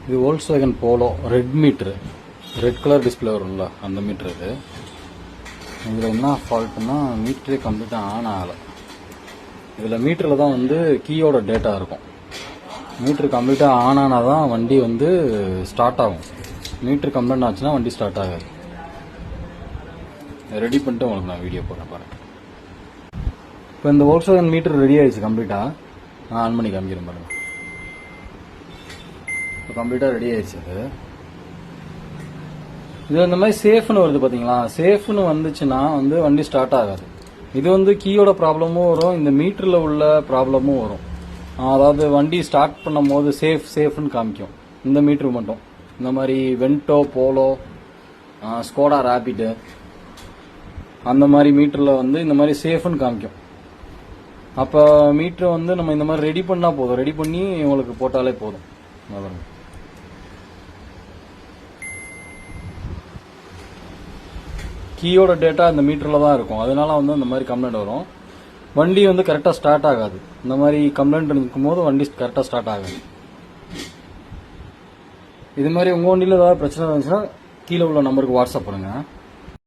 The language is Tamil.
இது Volkswagen Polo red meter, red colour display வரும்ல அந்த மீட்ரு இது. இதில் என்ன ஃபால்ட்டுன்னா மீட்டரே கம்ப்ளீட்டாக ஆன் ஆகலை. இதில் மீட்டரில் தான் வந்து கீயோட டேட்டா இருக்கும். மீட்ரு கம்ப்ளீட்டாக ஆன் ஆனால் தான் வண்டி வந்து ஸ்டார்ட் ஆகும். மீட்ரு கம்ப்ளைண்ட் ஆச்சுன்னா வண்டி ஸ்டார்ட் ஆகாது. ரெடி பண்ணிட்டு உங்களுக்கு நான் வீடியோ போடுறேன் பாருங்க. இப்போ இந்த வோல்க்ஸ்வேகன் மீட்டர் ரெடி ஆயிடுச்சு கம்ப்ளீட்டாக. நான் ஆன் பண்ணி காமிக்கிறேன் பாருங்க. இப்போ கம்ப்ளீட்டாக ரெடி ஆயிடுச்சு. இது இந்த மாதிரி சேஃப்னு வருது பார்த்தீங்களா? சேஃப்னு வந்துச்சுன்னா வந்து வண்டி ஸ்டார்ட் ஆகாது. இது வந்து கீயோட ப்ராப்ளமும் வரும், இந்த மீட்டரில் உள்ள ப்ராப்ளமும் வரும். அதாவது வண்டி ஸ்டார்ட் பண்ணும் போது சேஃப்னு காமிக்கும் இந்த மீட்ரு மட்டும். இந்த மாதிரி வென்டோ, போலோ, ஸ்கோடா ரேபிடு அந்த மாதிரி மீட்டரில் வந்து இந்த மாதிரி சேஃப்னு காமிக்கும். அப்போ மீட்ரு வந்து நம்ம இந்த மாதிரி ரெடி பண்ணால் போதும். ரெடி பண்ணி உங்களுக்கு போட்டாலே போதும். கீயோட டேட்டா இந்த மீட்டரில் தான் இருக்கும். அதனால வந்து இந்த மாதிரி கம்ப்ளைண்ட் வரும். வண்டி வந்து கரெக்டாக ஸ்டார்ட் ஆகாது. இந்த மாதிரி கம்ப்ளைண்ட் இருக்கும்போது வண்டி கரெக்டாக ஸ்டார்ட் ஆகாது. இது மாதிரி உங்கள் வண்டியில் ஏதாவது பிரச்சனை இருந்துச்சுன்னா கீழே உள்ள நம்பருக்கு வாட்ஸ்அப் பண்ணுங்கள்.